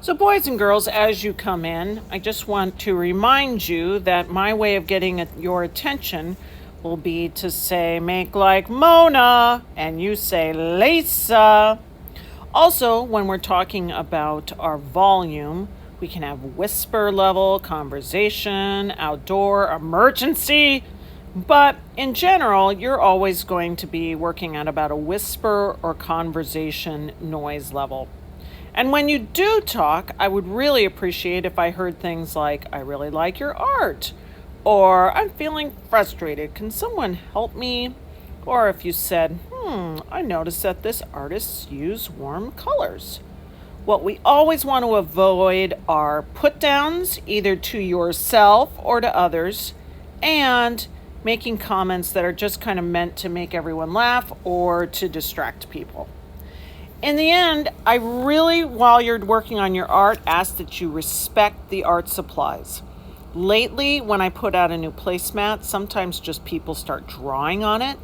So boys and girls, as you come in, I just want to remind you that my way of getting your attention will be to say, make like Mona, and you say Lisa. Also, when we're talking about our volume, we can have whisper level, conversation, outdoor, emergency. But in general, you're always going to be working at about a whisper or conversation noise level. And when you do talk, I would really appreciate if I heard things like, I really like your art, or I'm feeling frustrated, can someone help me? Or if you said, I noticed that this artist used warm colors. What we always want to avoid are put downs, either to yourself or to others, and making comments that are just kind of meant to make everyone laugh or to distract people. In the end, I really, while you're working on your art, ask that you respect the art supplies. Lately, when I put out a new placemat, sometimes just people start drawing on it.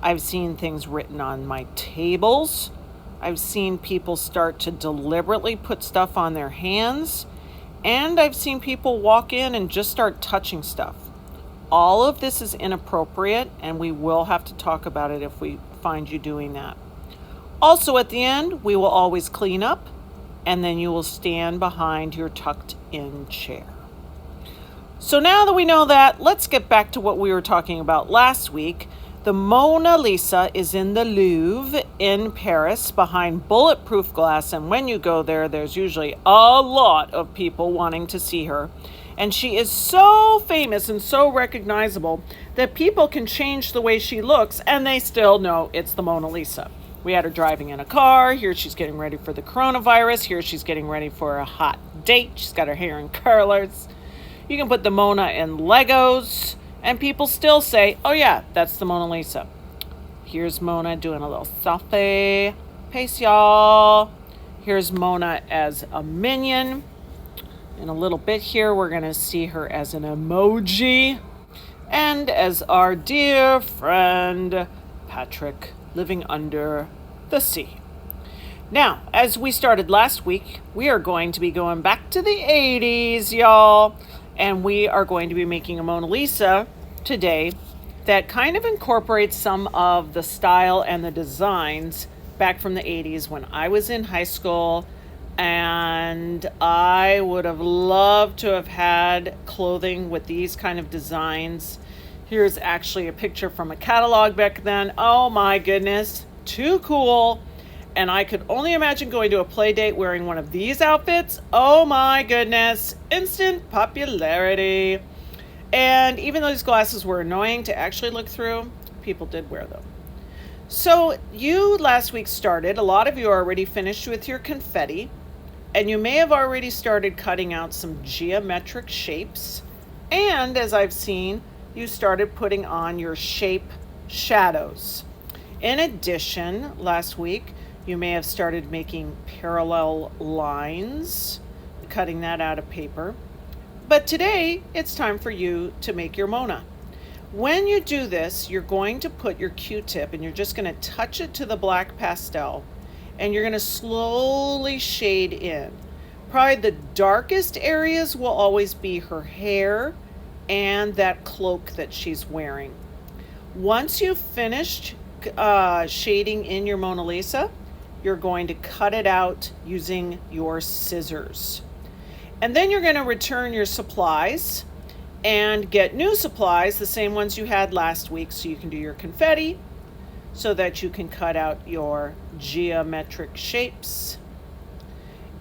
I've seen things written on my tables. I've seen people start to deliberately put stuff on their hands. And I've seen people walk in and just start touching stuff. All of this is inappropriate, and we will have to talk about it if we find you doing that. Also, at the end, we will always clean up, and then you will stand behind your tucked-in chair. So now that we know that, let's get back to what we were talking about last week. The Mona Lisa is in the Louvre in Paris behind bulletproof glass, and when you go there, there's usually a lot of people wanting to see her. And she is so famous and so recognizable that people can change the way she looks, and they still know it's the Mona Lisa. We had her driving in a car. Here she's getting ready for the coronavirus. Here she's getting ready for a hot date. She's got her hair in curlers. You can put the Mona in Legos, and people still say, oh yeah, that's the Mona Lisa. Here's Mona doing a little selfie. Peace, y'all. Here's Mona as a minion. In a little bit here, we're going to see her as an emoji. And as our dear friend, Patrick, living under the sea. Now, as we started last week, we are going to be going back to the 80s, y'all. And we are going to be making a Mona Lisa today that kind of incorporates some of the style and the designs back from the 80s when I was in high school. And I would have loved to have had clothing with these kind of designs. Here's actually a picture from a catalog back then. Oh my goodness, too cool. And I could only imagine going to a play date wearing one of these outfits. Oh my goodness, instant popularity. And even though these glasses were annoying to actually look through, people did wear them. So you last week started, a lot of you are already finished with your confetti, and you may have already started cutting out some geometric shapes. And as I've seen, you started putting on your shape shadows. In addition, last week, you may have started making parallel lines, cutting that out of paper. But today, it's time for you to make your Mona. When you do this, you're going to put your Q-tip and you're just going to touch it to the black pastel, and you're going to slowly shade in. Probably the darkest areas will always be her hair and that cloak that she's wearing. Once you've finished shading in your Mona Lisa, you're going to cut it out using your scissors. And then you're going to return your supplies and get new supplies, the same ones you had last week, so you can do your confetti, so that you can cut out your geometric shapes.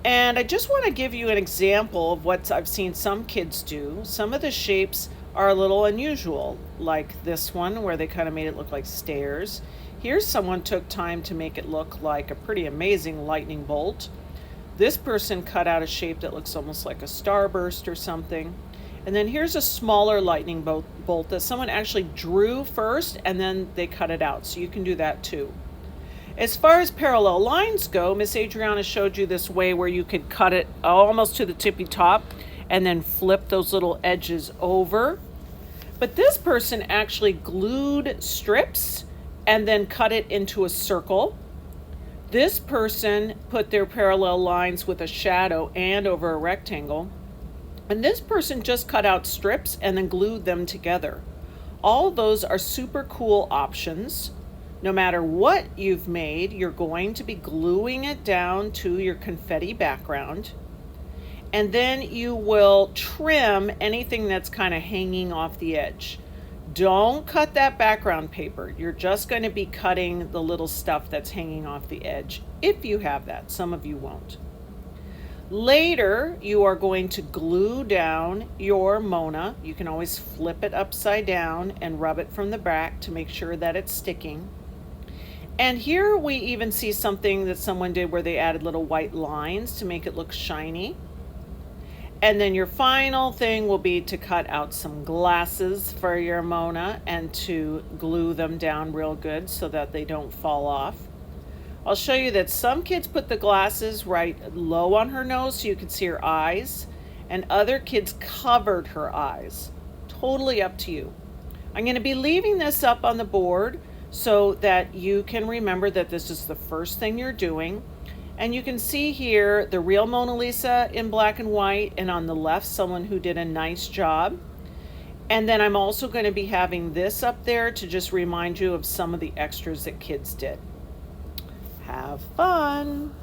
And I just want to give you an example of what I've seen some kids do. Some of the shapes are a little unusual, like this one where they kind of made it look like stairs. Here's someone took time to make it look like a pretty amazing lightning bolt. This person cut out a shape that looks almost like a starburst or something. And then here's a smaller lightning bolt that someone actually drew first and then they cut it out. So you can do that too. As far as parallel lines go, Miss Adriana showed you this way where you could cut it almost to the tippy top and then flip those little edges over. But this person actually glued strips and then cut it into a circle. This person put their parallel lines with a shadow and over a rectangle. And this person just cut out strips and then glued them together. All those are super cool options. No matter what you've made, you're going to be gluing it down to your confetti background. And then you will trim anything that's kind of hanging off the edge. Don't cut that background paper. You're just going to be cutting the little stuff that's hanging off the edge, if you have that. Some of you won't. Later, you are going to glue down your Mona. You can always flip it upside down and rub it from the back to make sure that it's sticking. And here we even see something that someone did where they added little white lines to make it look shiny. And then your final thing will be to cut out some glasses for your Mona and to glue them down real good so that they don't fall off. I'll show you that some kids put the glasses right low on her nose so you can see her eyes, and other kids covered her eyes. Totally up to you. I'm going to be leaving this up on the board so that you can remember that this is the first thing you're doing. And you can see here the real Mona Lisa in black and white, and on the left, someone who did a nice job. And then I'm also going to be having this up there to just remind you of some of the extras that kids did. Have fun!